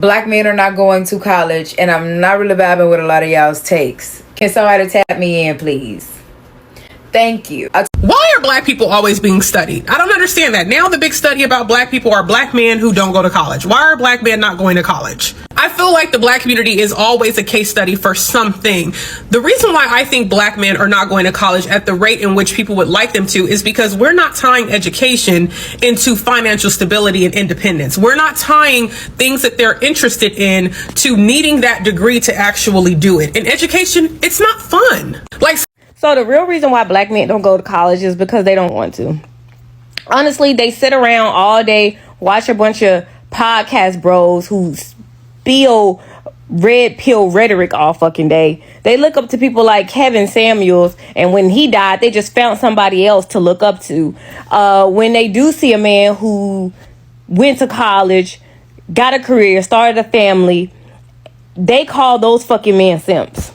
Black men are not going to college, and I'm not really vibing with a lot of y'all's takes. Can somebody tap me in, please? Thank you. Why are black people always being studied? I don't understand that. Now the big study about black people are black men who don't go to college. Why are black men not going to college? I feel like the black community is always a case study for something. The reason why I think black men are not going to college at the rate in which people would like them to is because we're not tying education into financial stability and independence. We're not tying things that they're interested in to needing that degree to actually do it. In education, it's not fun. So the real reason why black men don't go to college is because they don't want to. Honestly, they sit around all day, watch a bunch of podcast bros who spill red pill rhetoric all fucking day. They look up to people like Kevin Samuels, and when he died, they just found somebody else to look up to. When they do see a man who went to college, got a career, started a family, they call those fucking men simps.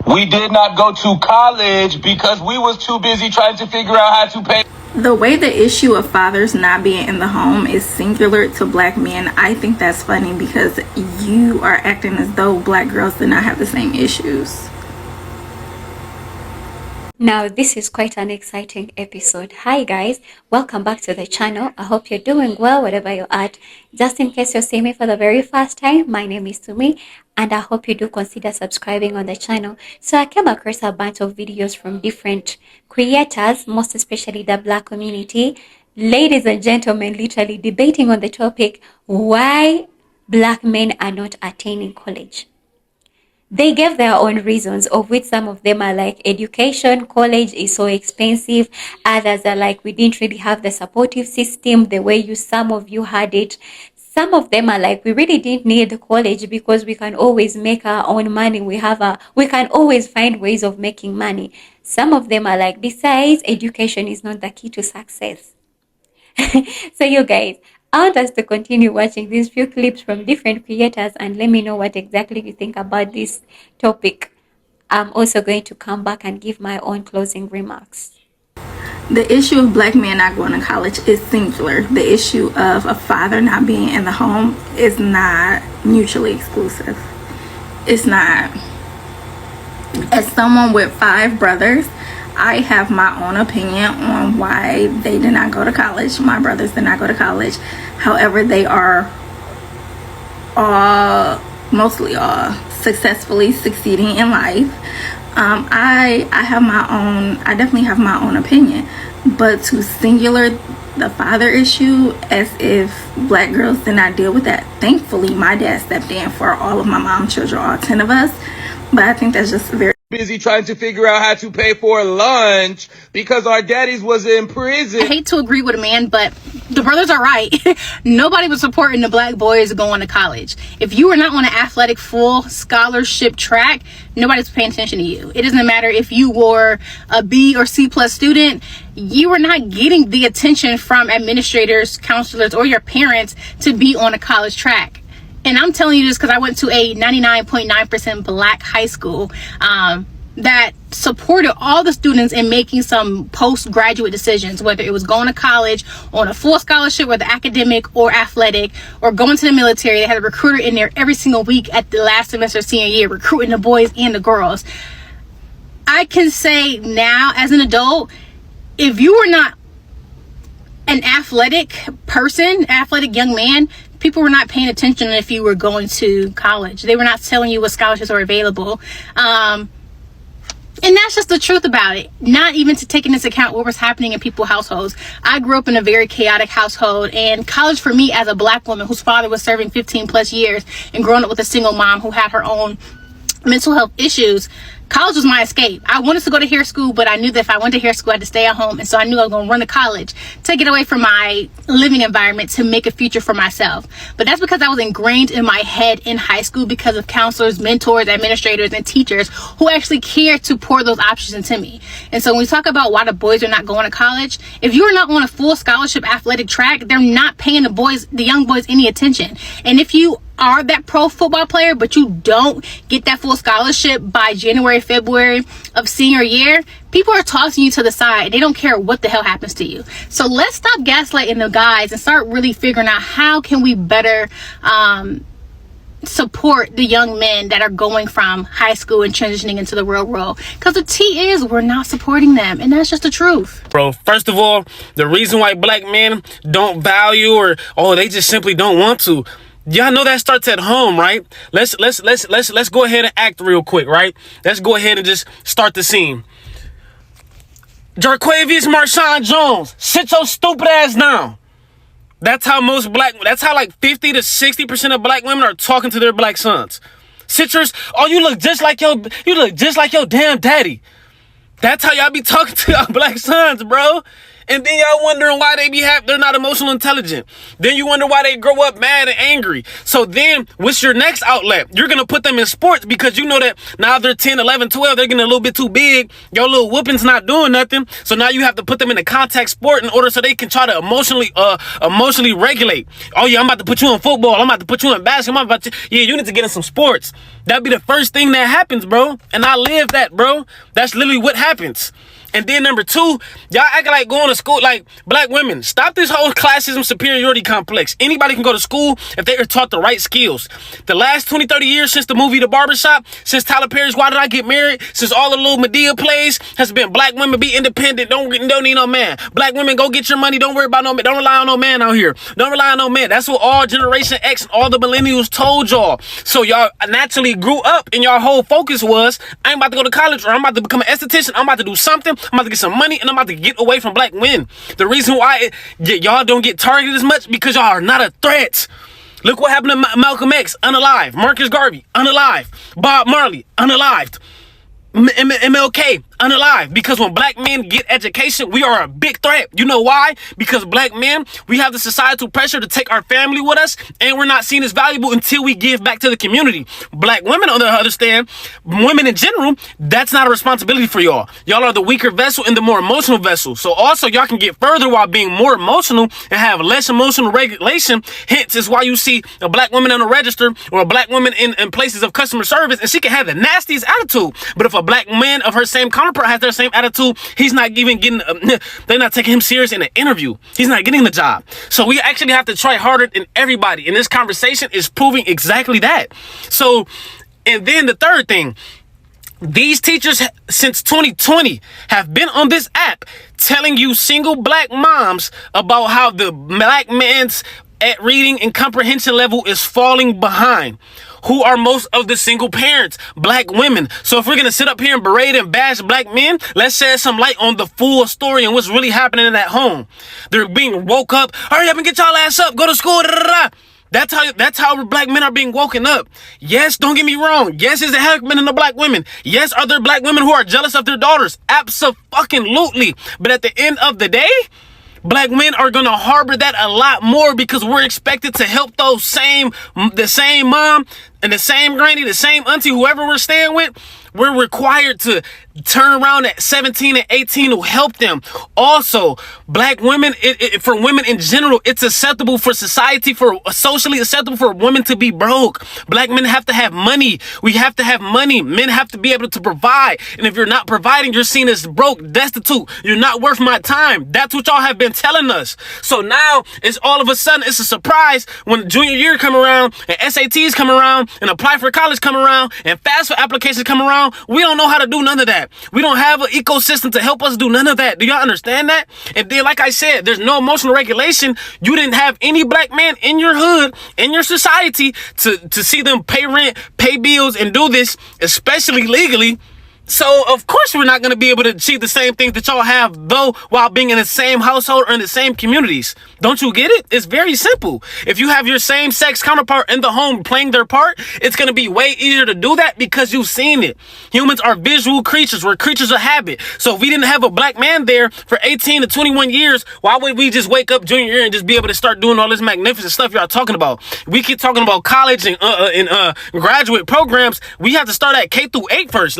We did not go to college because we was too busy trying to figure out how to pay. The way the issue of fathers not being in the home is singular to black men, I think that's funny because you are acting as though black girls did not have the same issues. Now this is quite an exciting episode. Hi guys, welcome back to the channel. I hope you're doing well wherever you're at. Just in case you're seeing me for the very first time, my name is Tumi, and I hope you do consider subscribing on the channel. So I came across a bunch of videos from different creators, most especially the black community, ladies and gentlemen, literally debating on the topic why black men are not attaining college. They gave their own reasons, of which some of them are like education, college is so expensive. Others are like, we didn't really have the supportive system the way some of you had it. Some of them are like, we really didn't need college because we can always make our own money. We can always find ways of making money. Some of them are like, besides, education is not the key to success. So you guys, I want us to continue watching these few clips from different creators and let me know what exactly you think about this topic. I'm also going to come back and give my own closing remarks. The issue of black men not going to college is singular. The issue of a father not being in the home is not mutually exclusive. It's not. As someone with 5 brothers, I have my own opinion on why they did not go to college. My brothers did not go to college. However, they are mostly all successfully succeeding in life. I definitely have my own opinion, but to singular the father issue as if black girls did not deal with that. Thankfully, my dad stepped in for all of my mom's children, all 10 of us, but I think that's just very Busy trying to figure out how to pay for lunch because our daddies was in prison. I hate to agree with a man, but the brothers are right. Nobody was supporting the black boys going to college. If you were not on an athletic full scholarship track, nobody's paying attention to you. It doesn't matter if you were a B or C plus student, you were not getting the attention from administrators, counselors, or your parents to be on a college track. And I'm telling you this because I went to a 99.9% black high school that supported all the students in making some postgraduate decisions, whether it was going to college on a full scholarship, whether academic or athletic, or going to the military. They had a recruiter in there every single week at the last semester of senior year, recruiting the boys and the girls. I can say now as an adult, if you were not an athletic person, athletic young man, people were not paying attention if you were going to college. They were not telling you what scholarships are available. And that's just the truth about it. Not even to take into account what was happening in people's households. I grew up in a very chaotic household, and college for me as a black woman whose father was serving 15 plus years and growing up with a single mom who had her own mental health issues, college was my escape. I wanted to go to hair school, but I knew that if I went to hair school, I had to stay at home. And so I knew I was going to run to college, take it away from my living environment to make a future for myself. But that's because I was ingrained in my head in high school because of counselors, mentors, administrators, and teachers who actually cared to pour those options into me. And so when we talk about why the boys are not going to college, if you're not on a full scholarship athletic track, they're not paying the young boys any attention. And if you are that pro football player, but you don't get that full scholarship by January January, February of senior year, people are tossing you to the side. They don't care what the hell happens to you. So let's stop gaslighting the guys and start really figuring out how can we better support the young men that are going from high school and transitioning into the real world. Because the tea is, we're not supporting them, and that's just the truth. Bro, first of all, the reason why black men don't value or they just simply don't want to, y'all know that starts at home, right? Let's go ahead and act real quick, right? Let's go ahead and just start the scene. Jarquavius Marshawn Jones, sit your stupid ass down. That's how like 50 to 60% of black women are talking to their black sons. Citrus, oh, you look just like your damn daddy. That's how y'all be talking to y'all black sons, bro. And then y'all wondering why they're not emotional intelligent. Then you wonder why they grow up mad and angry. So then what's your next outlet? You're going to put them in sports because you know that now they're 10, 11, 12, they're getting a little bit too big. Your little whooping's not doing nothing. So now you have to put them in a contact sport in order so they can try to emotionally regulate. Oh yeah, I'm about to put you in football. I'm about to put you in basketball. You need to get in some sports. That'd be the first thing that happens, bro. And I live that, bro. That's literally what happens. And then number two, y'all act like going to school, like black women. Stop this whole classism superiority complex. Anybody can go to school if they are taught the right skills. The last 20, 30 years since the movie The Barbershop, since Tyler Perry's Why Did I Get Married, since all the little Madea plays, has been black women be independent. Don't need no man. Black women go get your money. Don't worry about no man. Don't rely on no man out here. Don't rely on no man. That's what all Generation X and all the millennials told y'all. So y'all naturally grew up and y'all whole focus was, I ain't about to go to college or I'm about to become an esthetician. I'm about to do something. I'm about to get some money and I'm about to get away from black men. The reason why y'all don't get targeted as much because y'all are not a threat. Look what happened to Malcolm X, unalived. Marcus Garvey, unalived. Bob Marley, unalived. MLK, unalived. Because when black men get education, we are a big threat. You know why? Because black men, we have the societal pressure to take our family with us, and we're not seen as valuable until we give back to the community. Black women, on the other hand, women in general, that's not a responsibility for y'all. Y'all are the weaker vessel and the more emotional vessel. So also, y'all can get further while being more emotional and have less emotional regulation. Hence is why you see a black woman on a register or a black woman in places of customer service, and she can have the nastiest attitude. But if a black man of her same counterpart has their same attitude, he's not even getting, they're not taking him serious in an interview. He's not getting the job. So we actually have to try harder than everybody. And this conversation is proving exactly that. So, and then the third thing, these teachers since 2020 have been on this app telling you single black moms about how the black man's at reading and comprehension level is falling behind. Who are most of the single parents? Black women. So if we're going to sit up here and berate and bash black men, let's shed some light on the full story and what's really happening in that home. They're being woke up. Hurry up and get y'all ass up. Go to school. Da, da, da. That's how black men are being woken up. Yes, don't get me wrong. Yes, is it happening in the black women? Yes, are there black women who are jealous of their daughters? Absolutely. But at the end of the day, black men are going to harbor that a lot more because we're expected to help the same mom and the same granny, the same auntie, whoever we're staying with. We're required to turn around at 17 and 18 to help them. Also, black women, for women in general, it's acceptable for society, for socially acceptable for women to be broke. Black men have to have money. We have to have money. Men have to be able to provide. And if you're not providing, you're seen as broke, destitute. You're not worth my time. That's what y'all have been telling us. So now it's all of a sudden, it's a surprise when junior year come around and SATs come around and apply for college come around and FAFSA applications come around. We don't know how to do none of that. We don't have an ecosystem to help us do none of that. Do y'all understand that? And then, like I said, there's no emotional regulation. You didn't have any black man in your hood, in your society, to see them pay rent, pay bills, and do this, especially legally. So, of course, we're not going to be able to achieve the same things that y'all have, though, while being in the same household or in the same communities. Don't you get it? It's very simple. If you have your same sex counterpart in the home playing their part, it's going to be way easier to do that because you've seen it. Humans are visual creatures. We're creatures of habit. So if we didn't have a black man there for 18 to 21 years, why would we just wake up junior year and just be able to start doing all this magnificent stuff y'all talking about? We keep talking about college and graduate programs. We have to start at K through 8 first.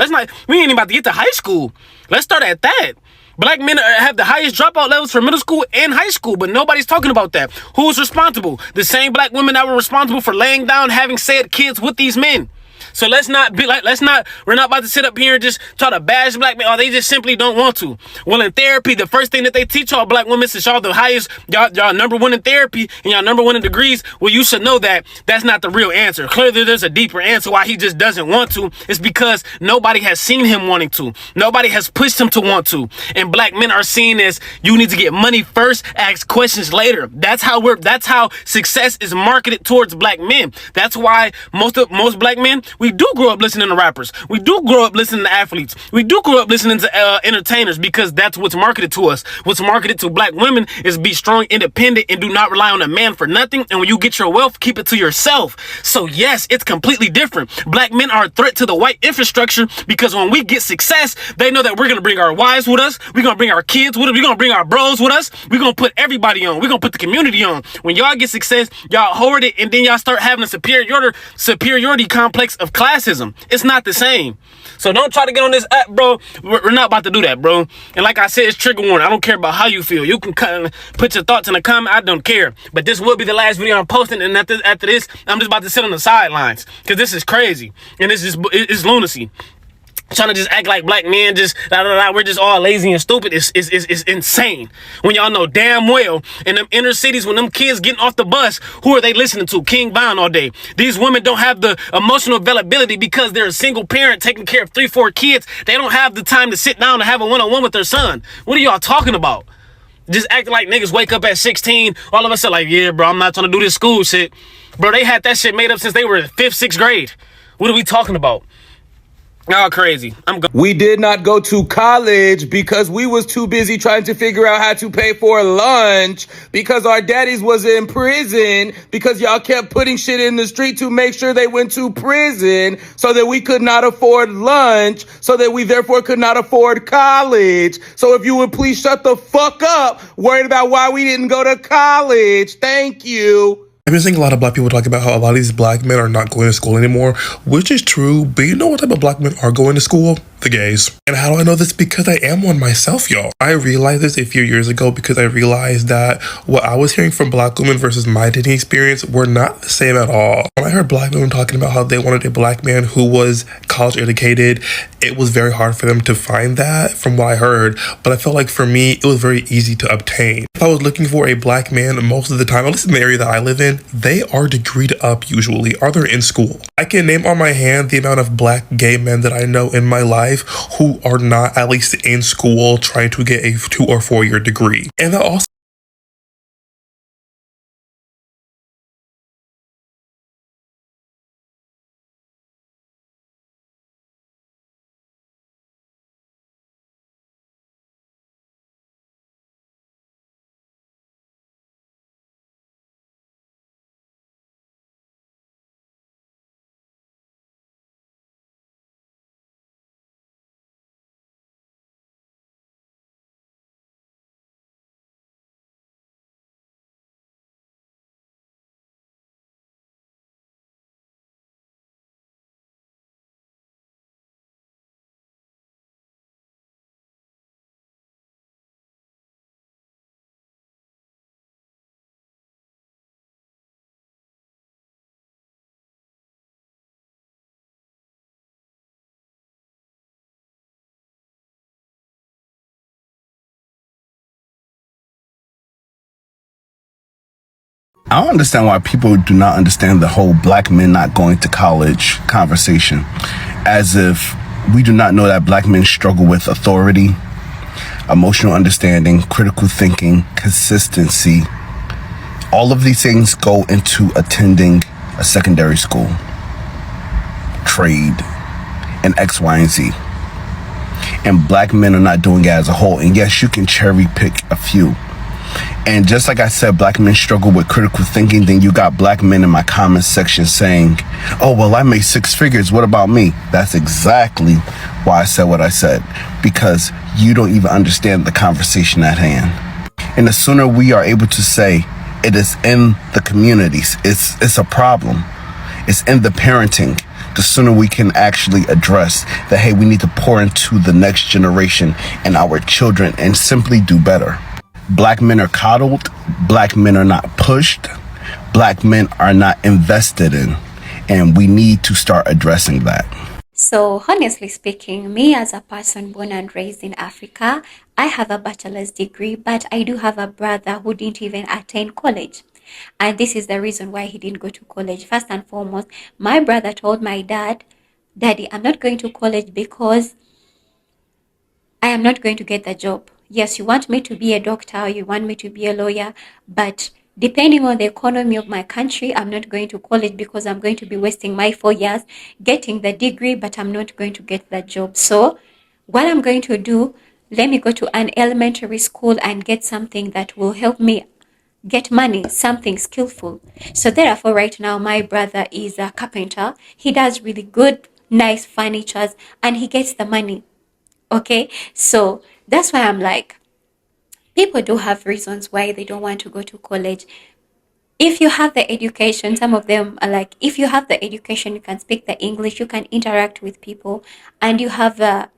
We ain't even about to get to high school. Let's start at that. Black men have the highest dropout levels for middle school and high school, but nobody's talking about that. Who's responsible? The same black women that were responsible for laying down, having said kids with these men. So we're not about to sit up here and just try to bash black men, or they just simply don't want to. Well, in therapy, the first thing that they teach all black women, since y'all the highest, y'all number one in therapy and y'all number one in degrees, well, you should know that that's not the real answer. Clearly, there's a deeper answer why he just doesn't want to. It's because nobody has seen him wanting to. Nobody has pushed him to want to. And black men are seen as, you need to get money first, ask questions later. That's how success is marketed towards black men. That's why most black men, we do grow up listening to rappers. We do grow up listening to athletes. We do grow up listening to entertainers, because that's what's marketed to us. What's marketed to black women is be strong, independent, and do not rely on a man for nothing. And when you get your wealth, keep it to yourself. So yes, it's completely different. Black men are a threat to the white infrastructure, because when we get success, they know that we're going to bring our wives with us. We're going to bring our kids with us. We're going to bring our bros with us. We're going to put everybody on. We're going to put the community on. When y'all get success, y'all hoard it, and then y'all start having a superiority complex of classism. It's not the same. So don't try to get on this app, bro. We're not about to do that, bro. And like I said, it's trigger warning. I don't care about how you feel. You can put your thoughts in the comment. I don't care. But this will be the last video I'm posting, and after this, I'm just about to sit on the sidelines, because this is crazy, and it's lunacy. Trying to just act like black men we're just all lazy and stupid is insane. When y'all know damn well in them inner cities, when them kids getting off the bus, who are they listening to? King Von all day. These women don't have the emotional availability because they're a single parent taking care of 3-4 kids. They don't have the time to sit down and have a one-on-one with their son. What are y'all talking about? Just acting like niggas wake up at 16, all of us are like, yeah, bro, I'm not trying to do this school shit. Bro, they had that shit made up since they were in 5th, 6th grade. What are we talking about? Y'all crazy. We did not go to college because we was too busy trying to figure out how to pay for lunch, because our daddies was in prison, because y'all kept putting shit in the street to make sure they went to prison, so that we could not afford lunch, so that we therefore could not afford college. So if you would please shut the fuck up worried about why we didn't go to college. Thank you. I've been seeing a lot of black people talk about how a lot of these black men are not going to school anymore, which is true, but you know what type of black men are going to school? The gays. And how do I know this? Because I am one myself, y'all. I realized this a few years ago, because I realized that what I was hearing from black women versus my dating experience were not the same at all. When I heard black women talking about how they wanted a black man who was college educated, it was very hard for them to find that from what I heard, but I felt like for me, it was very easy to obtain. If I was looking for a black man, most of the time, at least in the area that I live in, they are degreed up usually, or they're in school. I can name on my hand the amount of black gay men that I know in my life who are not at least in school trying to get a 2 or 4 year degree. And that also I don't understand why people do not understand the whole black men not going to college conversation, as if we do not know that black men struggle with authority, emotional understanding, critical thinking, consistency. All of these things go into attending a secondary school, trade, and X, Y, and Z. And black men are not doing it as a whole. And yes, you can cherry pick a few. And just like I said, black men struggle with critical thinking. Then you got black men in my comment section saying, oh, well, I made 6 figures. What about me? That's exactly why I said what I said, because you don't even understand the conversation at hand. And the sooner we are able to say it is in the communities, it's a problem, it's in the parenting, the sooner we can actually address that, hey, we need to pour into the next generation and our children and simply do better. Black men are coddled. Black men are not pushed. Black men are not invested in. And we need to start addressing that. So, honestly speaking, me as a person born and raised in Africa, I have a bachelor's degree, but I do have a brother who didn't even attend college. And this is the reason why he didn't go to college. First and foremost, my brother told my dad, Daddy, I'm not going to college because I am not going to get the job. Yes, you want me to be a doctor, you want me to be a lawyer, but depending on the economy of my country, I'm not going to college because I'm going to be wasting my 4 years getting the degree, but I'm not going to get the job. So what I'm going to do, let me go to an elementary school and get something that will help me get money, something skillful. So therefore, right now, my brother is a carpenter. He does really good, nice furnitures, and he gets the money. Okay, so that's why I'm like, people do have reasons why they don't want to go to college. If you have the education, some of them are like, if you have the education, you can speak the English, you can interact with people, and you have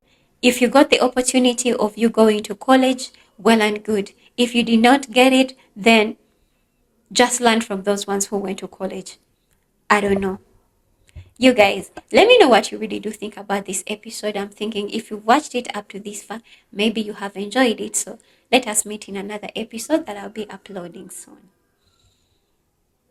if you got the opportunity of you going to college, well and good. If you did not get it, then just learn from those ones who went to college. I don't know. You guys, let me know what you really do think about this episode. I'm thinking if you watched it up to this far, maybe you have enjoyed it. So let us meet in another episode that I'll be uploading soon.